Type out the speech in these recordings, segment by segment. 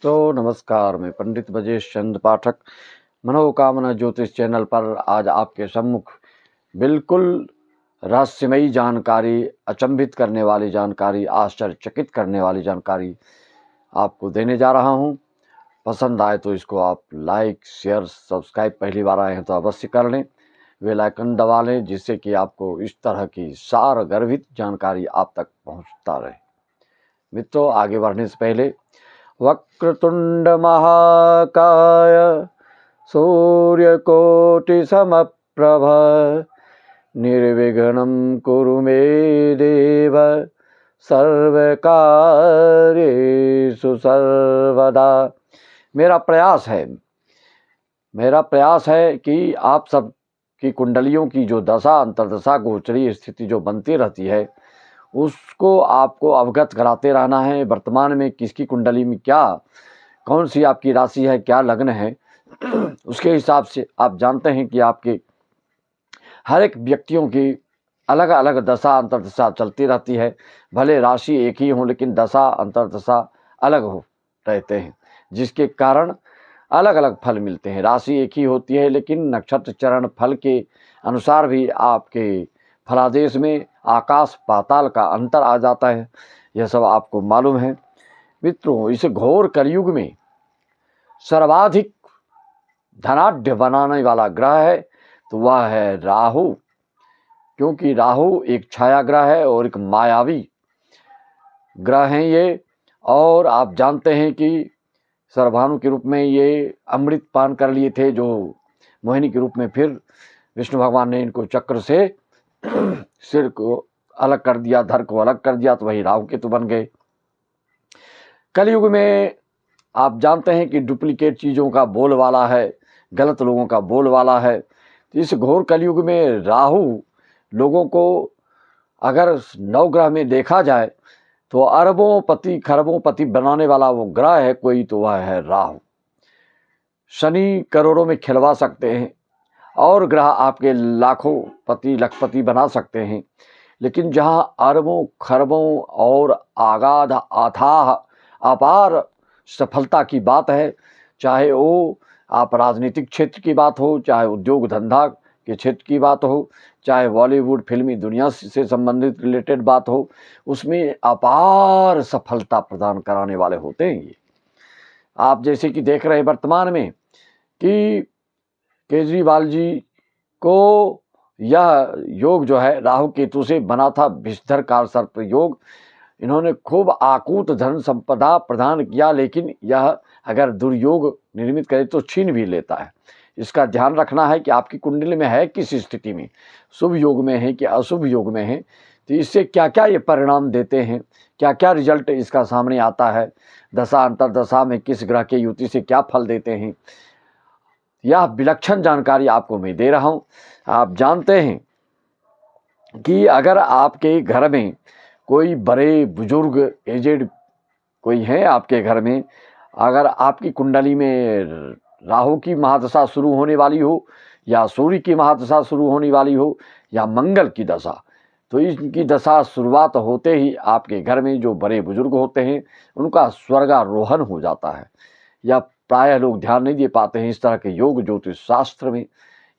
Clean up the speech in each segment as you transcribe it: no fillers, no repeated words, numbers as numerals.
तो नमस्कार, मैं पंडित ब्रजेश चंद्र पाठक मनोकामना ज्योतिष चैनल पर आज आपके सम्मुख बिल्कुल रहस्यमयी जानकारी, अचंभित करने वाली जानकारी, आश्चर्यचकित करने वाली जानकारी आपको देने जा रहा हूं। पसंद आए तो इसको आप लाइक, शेयर, सब्सक्राइब, पहली बार आए हैं तो अवश्य कर लें, बेल आइकन दबा लें, जिससे कि आपको इस तरह की सारगर्भित जानकारी आप तक पहुंचता रहे। मित्रों, आगे बढ़ने से पहले वक्रतुंड महाकाय सूर्यकोटि समप्रभ निर्विघ्नं कुरु मे देव सर्वकार्येषु सर्वदा। मेरा प्रयास है कि आप सब की कुंडलियों की जो दशा अंतर्दशा गोचरी स्थिति जो बनती रहती है उसको आपको अवगत कराते रहना है। वर्तमान में किसकी कुंडली में क्या, कौन सी आपकी राशि है, क्या लग्न है, उसके हिसाब से आप जानते हैं कि आपके हर एक व्यक्तियों की अलग अलग दशा अंतर्दशा चलती रहती है। भले राशि एक ही हो लेकिन दशा अंतर्दशा अलग हो रहते हैं, जिसके कारण अलग अलग फल मिलते हैं। राशि एक ही होती है लेकिन नक्षत्र चरण फल के अनुसार भी आपके फलादेश में आकाश पाताल का अंतर आ जाता है। यह सब आपको मालूम है। मित्रों, इस घोर कलयुग में सर्वाधिक धनाढ्य बनाने वाला ग्रह है तो वह है राहु, क्योंकि राहु एक छाया ग्रह है और एक मायावी ग्रह हैं ये। और आप जानते हैं कि सर्वभानु के रूप में ये अमृत पान कर लिए थे, जो मोहिनी के रूप में फिर विष्णु भगवान ने इनको चक्र से सिर को अलग कर दिया, धड़ को अलग कर दिया, तो वही राहु केतु बन गए। कलयुग में आप जानते हैं कि डुप्लीकेट चीज़ों का बोलवाला है, गलत लोगों का बोलवाला है। तो इस घोर कलयुग में राहु लोगों को अगर नवग्रह में देखा जाए तो अरबों पति खरबों पति बनाने वाला वो ग्रह है कोई, तो वह है राहु। शनि करोड़ों में खिलवा सकते हैं और ग्रह आपके लाखों पति लखपति बना सकते हैं, लेकिन जहां अरबों खरबों और आगाध अथाह अपार सफलता की बात है, चाहे वो आप राजनीतिक क्षेत्र की बात हो, चाहे उद्योग धंधा के क्षेत्र की बात हो, चाहे बॉलीवुड फिल्मी दुनिया से संबंधित रिलेटेड बात हो, उसमें अपार सफलता प्रदान कराने वाले होते हैं ये। आप जैसे कि देख रहे हैं वर्तमान में कि केजरीवाल जी को यह योग जो है राहु केतु से बना था, विषधर काल सर्प योग। इन्होंने खूब आकूत धन संपदा प्रदान किया, लेकिन यह अगर दुर्योग निर्मित करे तो छीन भी लेता है। इसका ध्यान रखना है कि आपकी कुंडली में है किस स्थिति में, शुभ योग में है कि अशुभ योग में है, तो इससे क्या क्या ये परिणाम देते हैं, क्या क्या रिजल्ट इसका सामने आता है, दशा अंतर्दशा में किस ग्रह के युति से क्या फल देते हैं, यह विलक्षण जानकारी आपको मैं दे रहा हूं। आप जानते हैं कि अगर आपके घर में कोई बड़े बुजुर्ग एजेड कोई है आपके घर में, अगर आपकी कुंडली में राहु की महादशा शुरू होने वाली हो या सूर्य की महादशा शुरू होने वाली हो या मंगल की दशा, तो इनकी दशा शुरुआत होते ही आपके घर में जो बड़े बुजुर्ग होते हैं उनका स्वर्गारोहण हो जाता है। या प्रायः लोग ध्यान नहीं दे पाते हैं इस तरह के योग ज्योतिष शास्त्र में।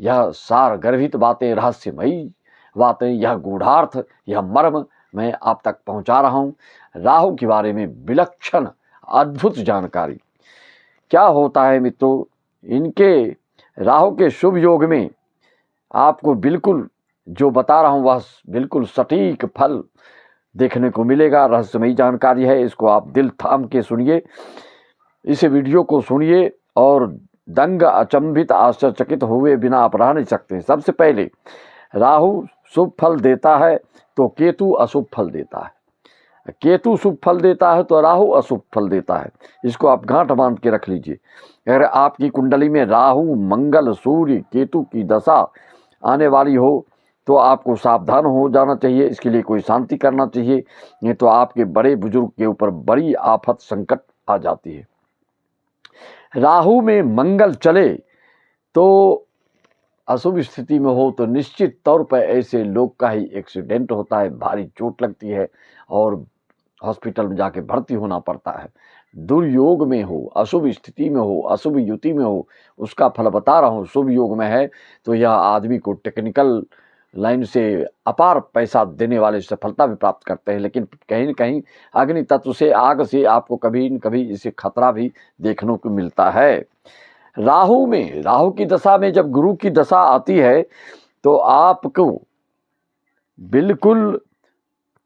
यह सार गर्भित बातें, रहस्यमयी बातें, यह गूढ़ार्थ, यह मर्म मैं आप तक पहुंचा रहा हूं। राहु के बारे में विलक्षण अद्भुत जानकारी क्या होता है मित्रों, इनके राहु के शुभ योग में आपको बिल्कुल जो बता रहा हूं वह बिल्कुल सटीक फल देखने को मिलेगा। रहस्यमयी जानकारी है, इसको आप दिल थाम के सुनिए, इस वीडियो को सुनिए और दंग अचंभित आश्चर्यचकित हुए बिना आप रह नहीं सकते। सबसे पहले राहु शुभ फल देता है तो केतु अशुभ फल देता है, केतु शुभ फल देता है तो राहु अशुभ फल देता है। इसको आप गांठ बांध के रख लीजिए। अगर आपकी कुंडली में राहु मंगल सूर्य केतु की दशा आने वाली हो तो आपको सावधान हो जाना चाहिए, इसके लिए कोई शांति करना चाहिए, नहीं तो आपके बड़े बुजुर्ग के ऊपर बड़ी आफत संकट आ जाती है। राहु में मंगल चले तो अशुभ स्थिति में हो तो निश्चित तौर पर ऐसे लोग का ही एक्सीडेंट होता है, भारी चोट लगती है और हॉस्पिटल में जाके भर्ती होना पड़ता है। दुर्योग में हो, अशुभ स्थिति में हो, अशुभ युति में हो, उसका फल बता रहा हूँ। शुभ योग में है तो यह आदमी को टेक्निकल लाइन से अपार पैसा देने वाले सफलता भी प्राप्त करते हैं, लेकिन कहीं न कहीं अग्नि तत्व से, आग से आपको कभी न कभी इसे खतरा भी देखने को मिलता है। राहु में, राहु की दशा में जब गुरु की दशा आती है तो आपको बिल्कुल,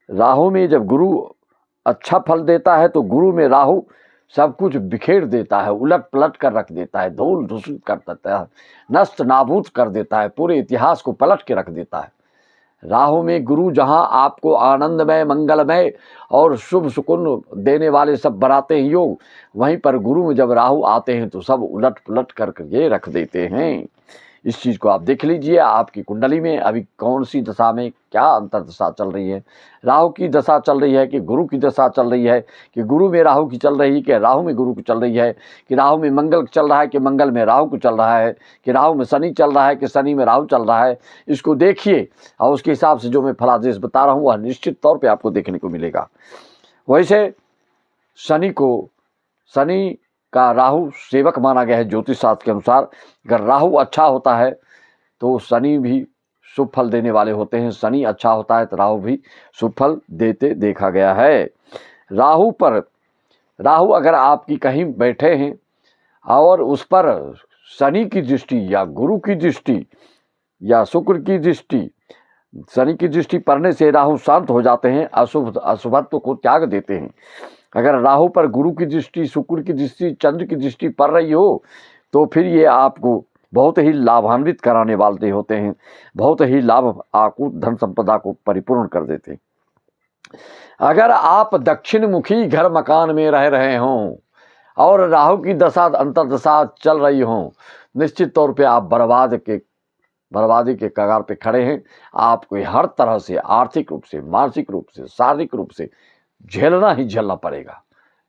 राहु में जब गुरु अच्छा फल देता है तो गुरु में राहु सब कुछ बिखेर देता है, उलट पलट कर रख देता है, धूल धूसरित कर देता है, नष्ट नाबूद कर देता है, पूरे इतिहास को पलट के रख देता है। राहु में गुरु जहां आपको आनंदमय, मंगलमय और शुभ सुकून देने वाले सब बनाते हैं योग, वहीं पर गुरु में जब राहु आते हैं तो सब उलट पलट कर ये रख देते हैं। इस चीज़ को आप देख लीजिए, आपकी कुंडली में अभी कौन सी दशा में क्या अंतर्दशा चल रही है। राहु की दशा चल रही है कि गुरु की दशा चल रही है, कि गुरु में राहु की चल रही है कि राहु में गुरु की चल रही है, कि राहु में मंगल चल रहा है कि मंगल में राहु को चल रहा है, कि राहु में शनि चल रहा है कि शनि में राहु चल रहा है। इसको देखिए और उसके हिसाब से जो मैं फलादेश बता रहा हूँ वह निश्चित तौर पर आपको देखने को मिलेगा। वैसे शनि का राहु सेवक माना गया है ज्योतिष शास्त्र के अनुसार। अगर राहु अच्छा होता है तो शनि भी शुभ फल देने वाले होते हैं, शनि अच्छा होता है तो राहु भी शुभ फल देते देखा गया है। राहु अगर आपकी कहीं बैठे हैं और उस पर शनि की दृष्टि या गुरु की दृष्टि या शुक्र की दृष्टि, शनि की दृष्टि पड़ने से राहु शांत हो जाते हैं, अशुभत्व को त्याग देते हैं। अगर राहु पर गुरु की दृष्टि, शुक्र की दृष्टि, चंद्र की दृष्टि पड़ रही हो तो फिर ये आपको बहुत ही लाभान्वित कराने वाले होते हैं, बहुत ही लाभ आपको धन संपदा को परिपूर्ण कर देते हैं। अगर आप दक्षिण मुखी घर मकान में रह रहे हों और राहु की दशा अंतर्दशा चल रही हो, निश्चित तौर पे आप बर्बादी के कगार पे खड़े हैं। आपको हर तरह से आर्थिक रूप से, मानसिक रूप से, शारीरिक रूप से झेलना पड़ेगा।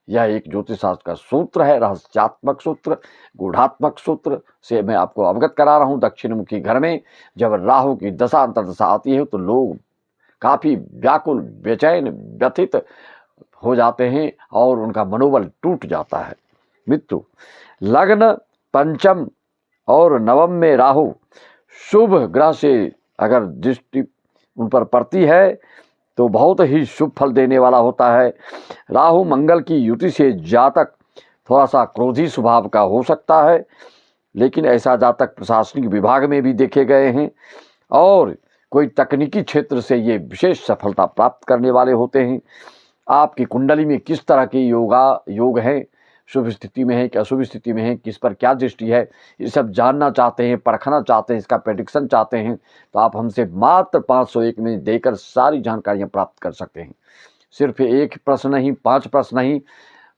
यह एक ज्योतिष शास्त्र का सूत्र है, रहस्यात्मक सूत्र, गूढ़ात्मक सूत्र से मैं आपको अवगत करा रहा हूँ। दक्षिण मुखी घर में जब राहु की दशा अंतर्दशा आती है तो लोग काफी व्याकुल, बेचैन, व्यथित हो जाते हैं और उनका मनोबल टूट जाता है। मित्रों, लग्न, पंचम और नवम में राहु शुभ ग्रह से अगर दृष्टि उन पर पड़ती है तो बहुत ही शुभ फल देने वाला होता है। राहु मंगल की युति से जातक थोड़ा सा क्रोधी स्वभाव का हो सकता है, लेकिन ऐसा जातक प्रशासनिक विभाग में भी देखे गए हैं और कोई तकनीकी क्षेत्र से ये विशेष सफलता प्राप्त करने वाले होते हैं। आपकी कुंडली में किस तरह के योग हैं, शुभ स्थिति में है कि अशुभ स्थिति में है, किस पर क्या दृष्टि है, ये सब जानना चाहते हैं, परखना चाहते हैं, इसका प्रेडिक्शन चाहते हैं तो आप हमसे मात्र 501 में देकर सारी जानकारियां प्राप्त कर सकते हैं। सिर्फ एक प्रश्न नहीं, 5 प्रश्न नहीं,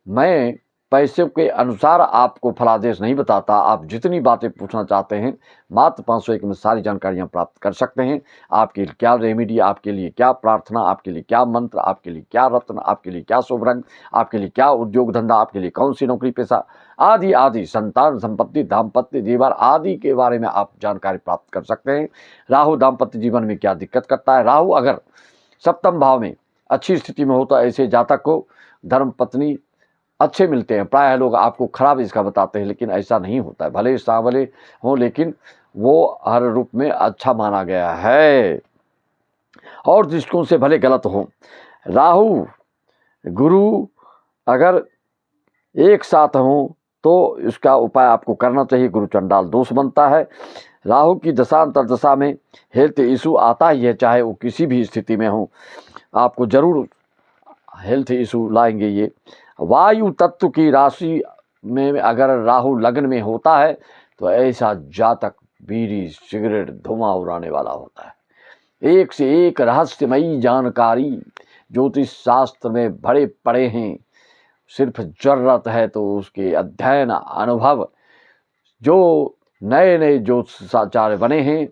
मैं पैसे के अनुसार आपको फलादेश नहीं बताता। आप जितनी बातें पूछना चाहते हैं मात्र 501 में सारी जानकारियां प्राप्त कर सकते हैं। आपके लिए क्या रेमेडी, आपके लिए क्या प्रार्थना, आपके लिए क्या मंत्र, आपके लिए क्या रत्न, आपके लिए क्या शुभ रंग, आपके लिए क्या उद्योग धंधा, आपके लिए कौन सी नौकरी पेशा आदि आदि, संतान, संपत्ति, दाम्पत्य जीवन आदि के बारे में आप जानकारी प्राप्त कर सकते हैं। राहु दाम्पत्य जीवन में क्या दिक्कत करता है, राहु अगर सप्तम भाव में अच्छी स्थिति में हो तो ऐसे जातक को धर्म पत्नी अच्छे मिलते हैं। प्रायः लोग आपको खराब इसका बताते हैं, लेकिन ऐसा नहीं होता है। भले सांवले हों लेकिन वो हर रूप में अच्छा माना गया है और दृष्टिकोण से भले गलत हो। राहु गुरु अगर एक साथ हों तो इसका उपाय आपको करना चाहिए, गुरु चंडाल दोष बनता है। राहु की दशा अंतर्दशा में हेल्थ इशू आता ही है, चाहे वो किसी भी स्थिति में हो, आपको जरूर हेल्थ इशू लाएंगे ये। वायु तत्व की राशि में अगर राहु लग्न में होता है तो ऐसा जातक बीड़ी सिगरेट धुआं उड़ाने वाला होता है। एक से एक रहस्यमयी जानकारी ज्योतिष शास्त्र में भरे पड़े हैं, सिर्फ जरूरत है तो उसके अध्ययन, अनुभव, जो नए नए ज्योतिषाचार्य बने हैं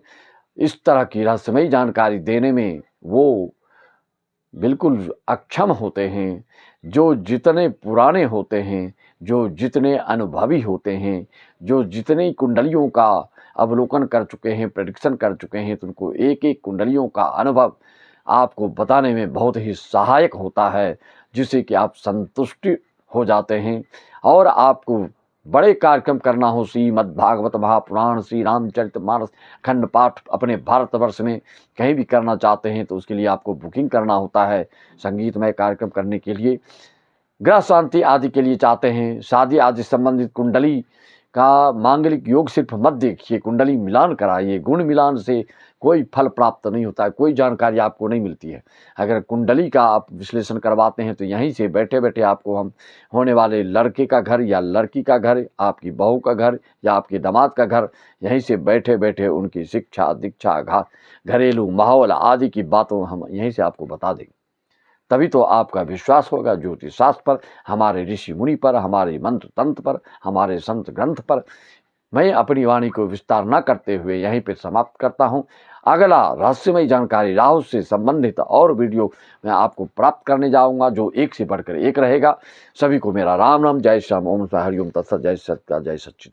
इस तरह की रहस्यमयी जानकारी देने में वो बिल्कुल अक्षम होते हैं। जो जितने पुराने होते हैं, जो जितने अनुभवी होते हैं, जो जितनी कुंडलियों का अवलोकन कर चुके हैं, प्रेडिक्शन कर चुके हैं, तो उनको एक एक कुंडलियों का अनुभव आपको बताने में बहुत ही सहायक होता है, जिससे कि आप संतुष्टि हो जाते हैं। और आपको बड़े कार्यक्रम करना हो, श्रीमद् भागवत महापुराण, श्री रामचरितमानस खंड पाठ अपने भारतवर्ष में कहीं भी करना चाहते हैं तो उसके लिए आपको बुकिंग करना होता है। संगीतमय कार्यक्रम करने के लिए, ग्रह शांति आदि के लिए चाहते हैं, शादी आदि संबंधित कुंडली का मांगलिक योग सिर्फ मत देखिए, कुंडली मिलान कराइए। गुण मिलान से कोई फल प्राप्त नहीं होता है, कोई जानकारी आपको नहीं मिलती है। अगर कुंडली का आप विश्लेषण करवाते हैं तो यहीं से बैठे बैठे आपको हम होने वाले लड़के का घर या लड़की का घर, आपकी बहू का घर या आपके दामाद का घर, यहीं से बैठे बैठे उनकी शिक्षा दीक्षा घरेलू माहौल आदि की बातों हम यहीं से आपको बता देंगे। तभी तो आपका विश्वास होगा ज्योतिष शास्त्र पर, हमारे ऋषि मुनि पर, हमारे मंत्र तंत्र पर, हमारे संत ग्रंथ पर। मैं अपनी वाणी को विस्तार न करते हुए यहीं पर समाप्त करता हूं। अगला रहस्यमय जानकारी राहु से संबंधित और वीडियो मैं आपको प्राप्त करने जाऊंगा, जो एक से बढ़कर एक रहेगा। सभी को मेरा राम राम, जय श्याम, ओम हरिओम तत्सत, जय सत्य, जय सच्चिदानंद।